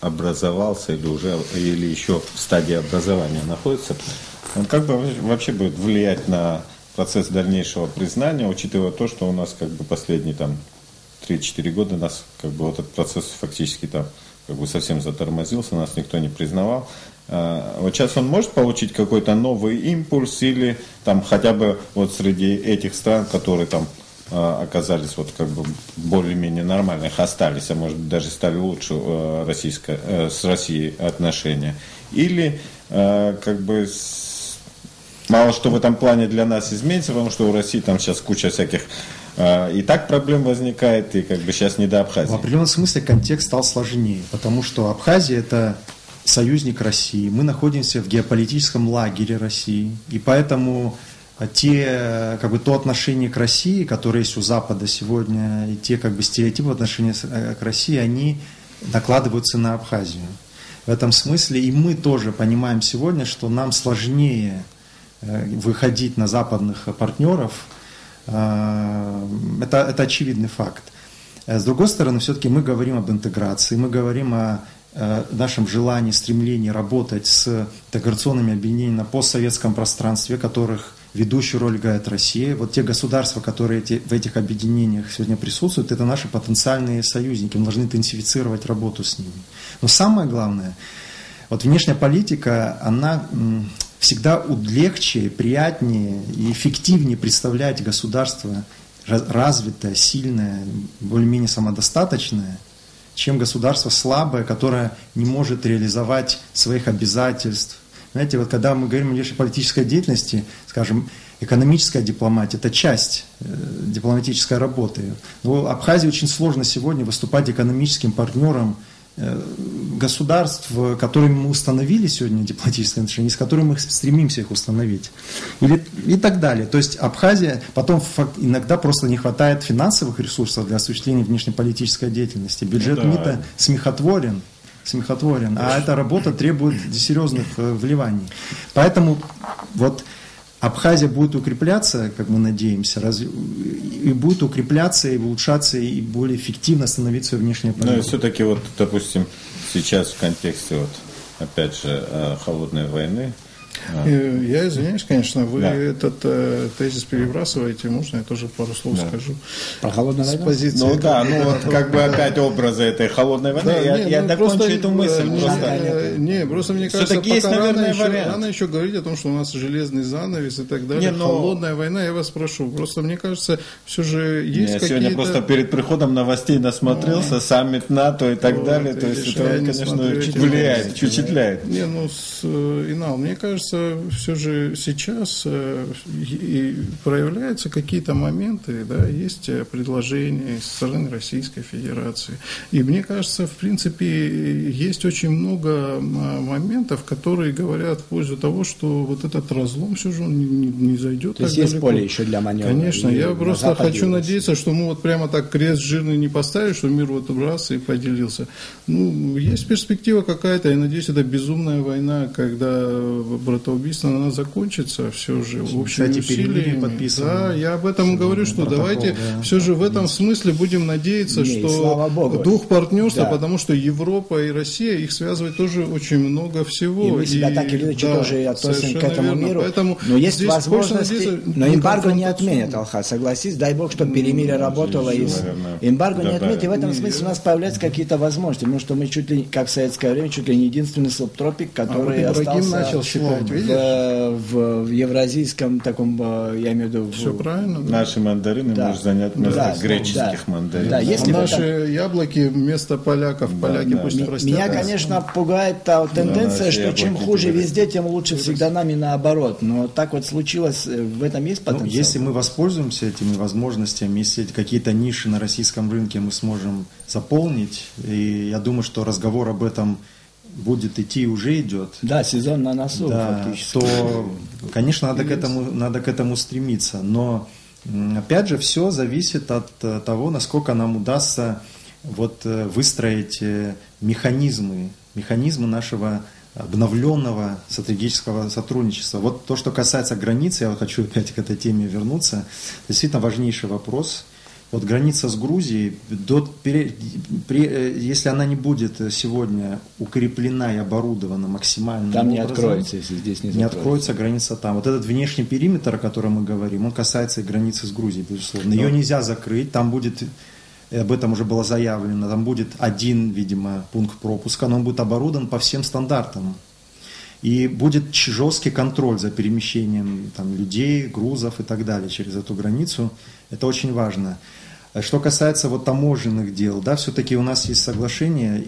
образовался или еще в стадии образования находится, он как бы вообще будет влиять на процесс дальнейшего признания, учитывая то, что у нас как бы последние 3-4 года нас как бы вот этот процесс фактически как бы совсем затормозился, нас никто не признавал. Вот сейчас он может получить какой-то новый импульс или хотя бы вот среди этих стран, которые оказались вот как бы более-менее нормальных, остались, а может быть даже стали лучше с Россией отношения. Или как бы мало что в этом плане для нас изменится, потому что у России сейчас куча всяких и так проблем возникает, и как бы сейчас не до Абхазии. В определенном смысле контекст стал сложнее, потому что Абхазия это союзник России, мы находимся в геополитическом лагере России, и поэтому то отношение к России, которое есть у Запада сегодня, и те стереотипы отношения к России, они накладываются на Абхазию. В этом смысле и мы тоже понимаем сегодня, что нам сложнее выходить на западных партнеров. Это очевидный факт. С другой стороны, все-таки мы говорим об интеграции, мы говорим о нашем желании, стремлении работать с интеграционными объединениями на постсоветском пространстве, которых ведущую роль играет Россия. Вот те государства, которые в этих объединениях сегодня присутствуют, это наши потенциальные союзники. Мы должны интенсифицировать работу с ними. Но самое главное, вот внешняя политика, она всегда легче, приятнее и эффективнее представлять государство развитое, сильное, более-менее самодостаточное, чем государство слабое, которое не может реализовать своих обязательств. Знаете, вот когда мы говорим о внешнеполитической деятельности, скажем, экономическая дипломатия – это часть дипломатической работы. Но Абхазии очень сложно сегодня выступать экономическим партнером государств, которыми мы установили сегодня дипломатические отношения, с которыми мы стремимся их установить. И так далее. То есть Абхазия, потом иногда просто не хватает финансовых ресурсов для осуществления внешнеполитической деятельности. Бюджет МИДа смехотворен, а эта работа требует серьезных вливаний. Поэтому вот Абхазия будет укрепляться, как мы надеемся, и будет укрепляться, и улучшаться, и более эффективно становиться внешней политикой. Ну и все-таки вот, допустим, сейчас в контексте, вот, опять же, холодной войны. Я извиняюсь, конечно, вы этот тезис перебрасываете, можно я тоже пару слов скажу? Про холодную войну? Ну да, ну вот как бы опять образы этой холодной войны, я докончу эту мысль. Просто мне кажется, пока рано еще говорить о том, что у нас железный занавес и так далее, холодная война, я вас прошу, просто мне кажется, все же есть какие-то... Я сегодня просто перед приходом новостей насмотрелся, саммит НАТО и так далее, то есть это, конечно, влияет, впечатляет. Инал, мне кажется, все же сейчас проявляются какие-то моменты, да, есть предложения со стороны Российской Федерации. И мне кажется, в принципе, есть очень много моментов, которые говорят в пользу того, что вот этот разлом все же он не зайдет. То есть есть поле еще для маневра. Конечно, я просто хочу надеяться, что мы вот прямо так крест жирный не поставили, что мир вот раз и поделился. Ну, есть перспектива какая-то, я надеюсь, это безумная война, когда братоубийство, она закончится все же общими усилиями. Да, я об этом говорю, что давайте все же в этом смысле будем надеяться, что дух партнерства, потому что Европа и Россия, их связывает тоже очень много всего. И мы себя так или иначе тоже относим к этому миру. Поэтому но есть возможности, но эмбарго не отменят, Алхас, согласись, дай Бог, чтобы перемирие работало. Эмбарго не отменят, и в этом смысле у нас появляются какие-то возможности, потому что мы чуть ли, как в советское время, чуть ли не единственный субтропик, который остался начал считать, в евразийском таком, я имею в виду... Все правильно. Да? Наши мандарины может занять место греческих мандарин. Да, наши яблоки вместо поляков, поляки пусть простят. Меня, конечно, пугает та тенденция, что чем хуже везде, тем лучше всегда нам и наоборот. Но так вот случилось, в этом есть потенциал. Если мы воспользуемся этими возможностями, если какие-то ниши на российском рынке мы сможем заполнить, и я думаю, что разговор об этом будет идти и уже идет. Да, сезон на носу, фактически. То, конечно, надо к этому стремиться. Но, опять же, все зависит от того, насколько нам удастся выстроить механизмы нашего обновленного стратегического сотрудничества. Вот то, что касается границ, я хочу опять к этой теме вернуться, действительно важнейший вопрос. Вот граница с Грузией, если она не будет сегодня укреплена и оборудована максимально, там не откроется, если здесь не откроется граница там. Вот этот внешний периметр, о котором мы говорим, он касается и границы с Грузией, безусловно. Ее нельзя закрыть, там будет, об этом уже было заявлено, там будет один, видимо, пункт пропуска, но он будет оборудован по всем стандартам. И будет жесткий контроль за перемещением людей, грузов и так далее через эту границу. Это очень важно. Что касается таможенных дел, да, все-таки у нас есть соглашение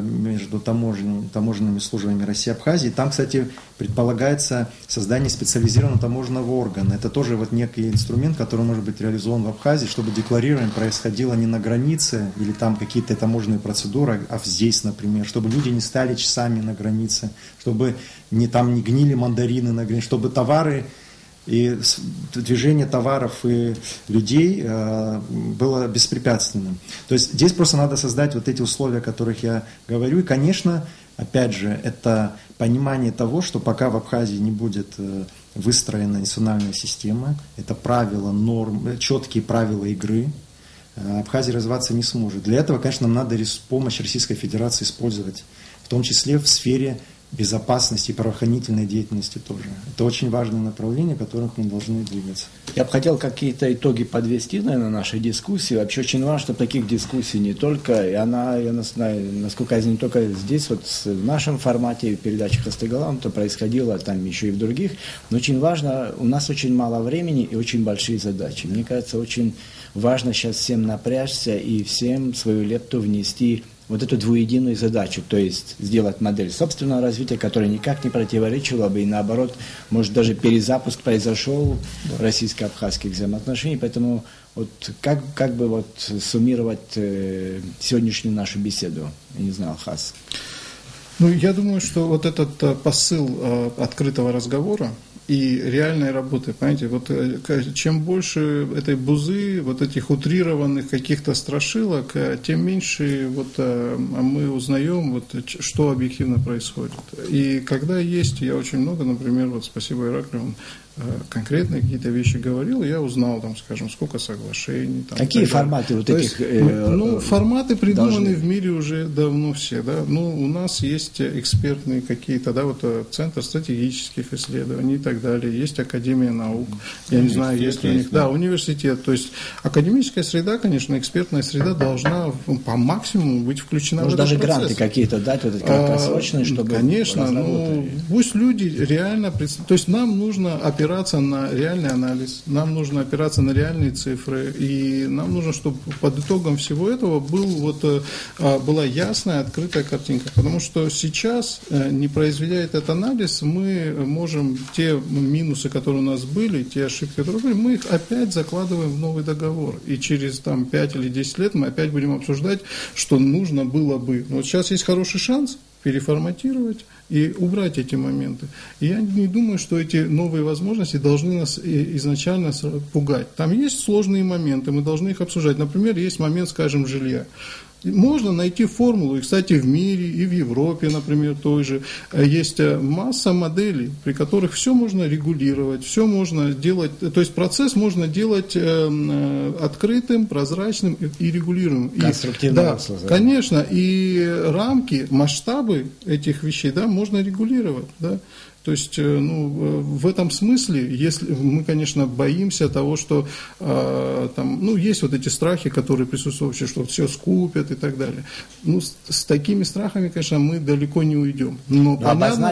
между таможенными службами России и Абхазии. Там, кстати, предполагается создание специализированного таможенного органа. Это тоже некий инструмент, который может быть реализован в Абхазии, чтобы декларирование происходило не на границе или там какие-то таможенные процедуры, а здесь, например, чтобы люди не стали часами на границе, чтобы не гнили мандарины на границе, чтобы товары и движение товаров и людей было беспрепятственным. То есть здесь просто надо создать эти условия, о которых я говорю. И, конечно, опять же, это понимание того, что пока в Абхазии не будет выстроена национальная система, это правила, нормы, четкие правила игры, Абхазия развиваться не сможет. Для этого, конечно, нам надо помощь Российской Федерации использовать, в том числе в сфере безопасности и правоохранительной деятельности тоже. Это очень важное направление, в котором мы должны двигаться. Я бы хотел какие-то итоги подвести, наверное, нашей дискуссии. Вообще очень важно, чтобы таких дискуссий не только, и она, я знаю, насколько я знаю, не только здесь, вот в нашем формате передачи Хастыгалам, то происходило там еще и в других. Но очень важно, у нас очень мало времени и очень большие задачи. Мне кажется, очень важно сейчас всем напрячься и всем свою лепту внести вот эту двуединую задачу, то есть сделать модель собственного развития, которая никак не противоречила бы, и наоборот, может, даже перезапуск произошел российско-абхазских взаимоотношений, поэтому вот как бы вот суммировать сегодняшнюю нашу беседу, я не знаю, Алхаз. Ну, я думаю, что вот этот посыл открытого разговора и реальной работы, понимаете, вот чем больше этой бузы, вот этих утрированных каких-то страшилок, тем меньше вот мы узнаем, вот, что объективно происходит. И когда есть, я очень много, например, вот спасибо Ираклию, он конкретные какие-то вещи говорил, я узнал, там, скажем, сколько соглашений. Там, какие форматы вот этих? Форматы придуманы должны... в мире уже давно все, да. Ну, у нас есть экспертные какие-то, да, вот Центр стратегических исследований и так далее, есть Академия наук, я не знаю, есть ли у них, да, университет, то есть академическая среда, конечно, экспертная среда должна по максимуму быть включена в этот даже процесс. Гранты какие-то дать, вот эти краткосрочные, чтобы... Конечно, ну, пусть люди реально, то есть нам нужно опираться на реальный анализ, нам нужно опираться на реальные цифры, и нам нужно, чтобы под итогом всего этого была ясная, открытая картинка, потому что сейчас, не произведя этот анализ, мы можем те минусы, которые у нас были, те ошибки, которые были, мы их опять закладываем в новый договор, и через 5 или 10 лет мы опять будем обсуждать, что нужно было бы. Но вот сейчас есть хороший шанс переформатировать и убрать эти моменты. И я не думаю, что эти новые возможности должны нас изначально пугать. Там есть сложные моменты, мы должны их обсуждать. Например, есть момент, скажем, жилья. Можно найти формулу, и, кстати, в мире, и в Европе, например, той же, есть масса моделей, при которых все можно регулировать, все можно делать, то есть процесс можно делать открытым, прозрачным и регулируемым. Конструктивно. Да, конечно, и рамки, масштабы этих вещей, да, можно регулировать, да. То есть, в этом смысле, если мы, конечно, боимся того, что есть вот эти страхи, которые присутствуют, что все скупят и так далее. Ну, с такими страхами, конечно, мы далеко не уйдем. Но понятно,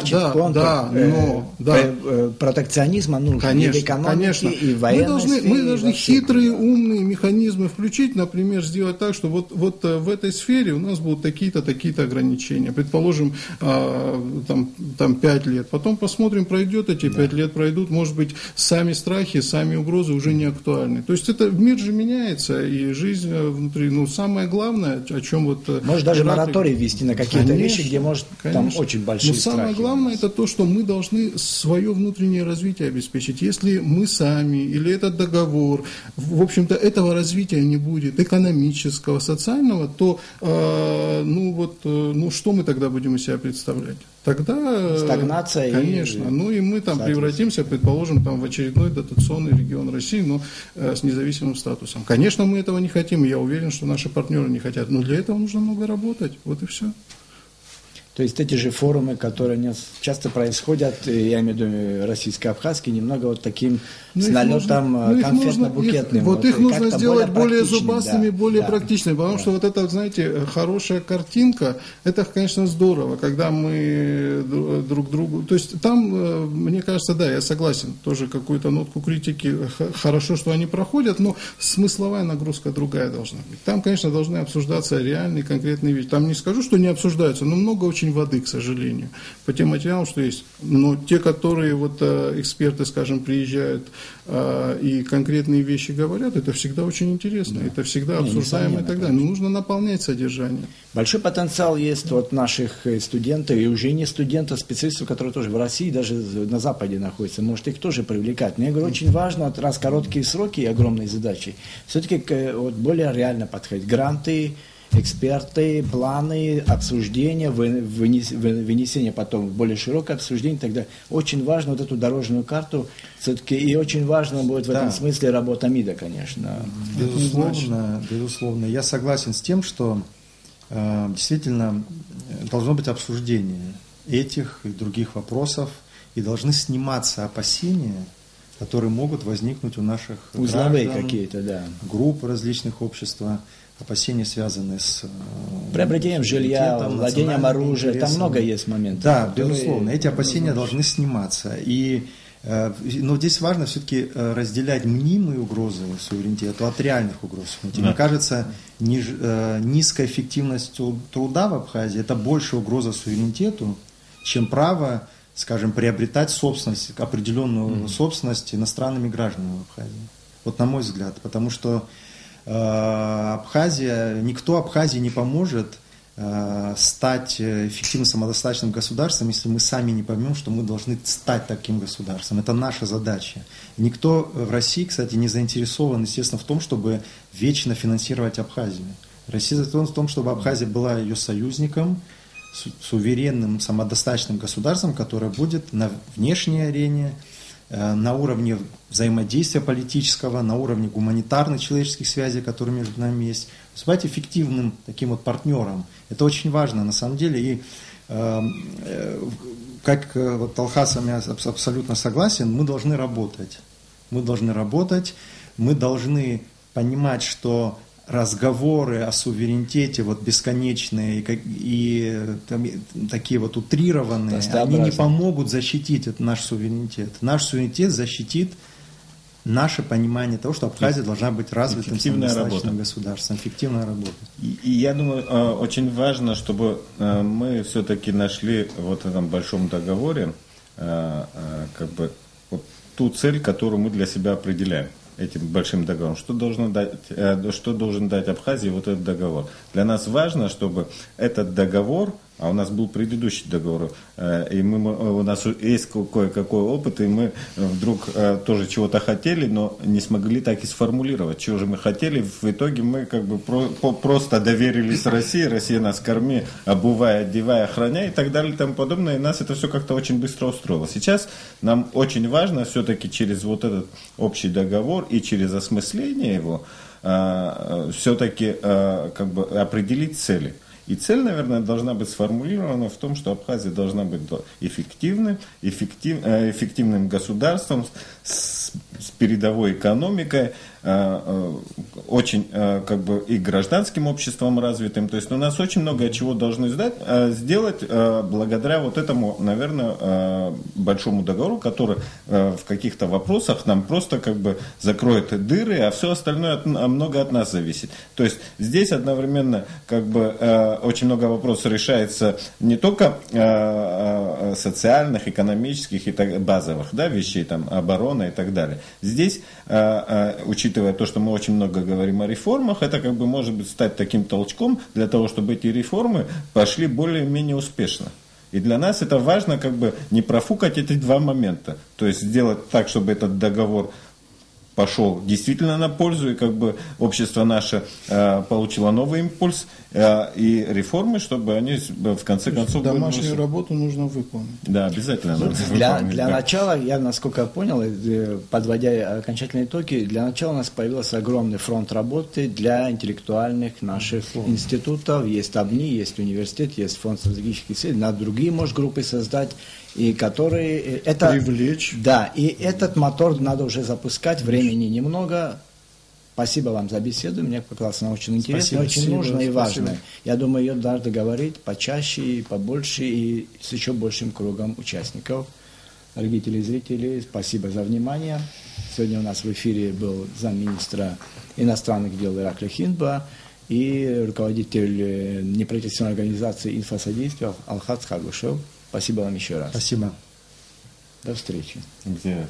протекционизма нужен, конечно, и в экономике, и в военной сфере. Мы должны хитрые, умные механизмы включить, например, сделать так, что вот в этой сфере у нас будут такие-то ограничения. Предположим, 5 лет, потом посмотрим, пройдет эти 5 лет, пройдут, может быть, сами страхи, сами угрозы уже не актуальны. То есть мир же меняется, и жизнь внутри, самое главное, о чем вот... Может даже мораторий ввести на какие-то вещи, где может там очень большие страхи. Но самое главное, это то, что мы должны свое внутреннее развитие обеспечить. Если мы сами, или этот договор, в общем-то, этого развития не будет, экономического, социального, то, что мы тогда будем из себя представлять? Тогда... Стагнация. Конечно. И мы там превратимся, предположим, в очередной дотационный регион России, но с независимым статусом. Конечно, мы этого не хотим, и я уверен, что наши партнеры не хотят. Но для этого нужно много работать. Вот и все. То есть эти же форумы, которые у нас часто происходят, я имею в виду российско-абхазские, немного вот таким с налетом конфетно-букетным. Их нужно сделать более зубастыми, более практичными, потому что вот это, знаете, хорошая картинка, это, конечно, здорово, когда мы друг другу... То есть там, мне кажется, да, я согласен, тоже какую-то нотку критики, хорошо, что они проходят, но смысловая нагрузка другая должна быть. Там, конечно, должны обсуждаться реальные, конкретные вещи. Там не скажу, что не обсуждаются, но много очень воды, к сожалению, по тем материалам, что есть. Но те, которые эксперты, скажем, приезжают и конкретные вещи говорят, это всегда очень интересно, это всегда обсуждаемо и так далее. Но нужно наполнять содержание. Большой потенциал есть от наших студентов, и уже не студентов, специалистов, которые тоже в России, даже на Западе находятся, может их тоже привлекать. Но я говорю, очень важно, раз короткие сроки и огромные задачи, все-таки более реально подходить. Гранты, эксперты, планы, обсуждения, вынесение потом в более широкое обсуждение и так далее. Очень важно вот эту дорожную карту все-таки, и очень важно будет в этом смысле работа МИДа, конечно. Безусловно. Я согласен с тем, что действительно должно быть обсуждение этих и других вопросов, и должны сниматься опасения, которые могут возникнуть у наших узловые граждан, какие-то, да, групп различных общества, опасения, связанные с приобретением жилья, владением оружия, там много есть моментов. Да, безусловно, эти опасения должны сниматься. Но здесь важно все-таки разделять мнимые угрозы суверенитету от реальных угроз. Мне кажется, низкая эффективность труда в Абхазии – это больше угроза суверенитету, чем право, скажем, приобретать собственность, определенную собственность иностранными гражданами в Абхазии. Вот на мой взгляд. Потому что никто Абхазии не поможет стать эффективным самодостаточным государством, если мы сами не поймем, что мы должны стать таким государством. Это наша задача. Никто в России, кстати, не заинтересован, естественно, в том, чтобы вечно финансировать Абхазию. Россия заинтересована в том, чтобы Абхазия была ее союзником, суверенным, самодостаточным государством, которое будет на внешней арене, на уровне взаимодействия политического, на уровне гуманитарных человеческих связей, которые между нами есть, выступать эффективным таким вот партнером. Это очень важно на самом деле. И как вот Талхас с вами абсолютно согласен, мы должны работать. Мы должны понимать, что разговоры о суверенитете вот бесконечные и такие вот утрированные, они не помогут защитить наш суверенитет. Наш суверенитет защитит наше понимание того, что Абхазия должна быть развитым самодостаточным государством. Эффективная работа. И я думаю, очень важно, чтобы мы все-таки нашли вот в этом большом договоре как бы вот ту цель, которую мы для себя определяем этим большим договором. Что должен дать Абхазии вот этот договор? Для нас важно, чтобы этот договор, а у нас был предыдущий договор, и у нас есть кое-какой опыт, и мы вдруг тоже чего-то хотели, но не смогли так и сформулировать, чего же мы хотели. В итоге мы как бы просто доверились России, Россия нас корми, обувая, одевая, охраняя и так далее и тому подобное, и нас это все как-то очень быстро устроило. Сейчас нам очень важно все-таки через вот этот общий договор и через осмысление его все-таки как бы определить цели. И цель, наверное, должна быть сформулирована в том, что Абхазия должна быть эффективным государством с передовой экономикой, очень как бы и гражданским обществом развитым. То есть у нас очень много чего должны сделать благодаря вот этому, наверное, большому договору, который в каких-то вопросах нам просто как бы закроет дыры, а все остальное много от нас зависит. То есть здесь одновременно как бы очень много вопросов решается не только социальных, экономических и базовых, да, вещей, там, обороны и так далее. Здесь, учитывая то, что мы очень много говорим о реформах, это как бы может быть стать таким толчком для того, чтобы эти реформы пошли более-менее успешно. И для нас это важно как бы не профукать эти два момента. То есть сделать так, чтобы этот договор пошел действительно на пользу, и как бы общество наше получило новый импульс, и реформы, чтобы они в конце концов... Домашнюю работу нужно выполнить. Да, обязательно. Для начала, я насколько понял, подводя окончательные итоги, для начала у нас появился огромный фронт работы для интеллектуальных наших институтов. Есть АБНИ, есть университет, есть фонд стратегических исследований, надо другие, может, группы создать, и которые... Привлечь. Да, и этот мотор надо уже запускать, времени немного. Спасибо вам за беседу, мне показалось, она очень интересная, очень нужная и важная. Я думаю, ее надо говорить почаще и побольше, и с еще большим кругом участников. Дорогие телезрители, спасибо за внимание. Сегодня у нас в эфире был замминистра иностранных дел Иракли Хинба и руководитель неправительственной организации инфосодействия Алхат Хагушев. Спасибо вам еще раз. Спасибо. До встречи. Где?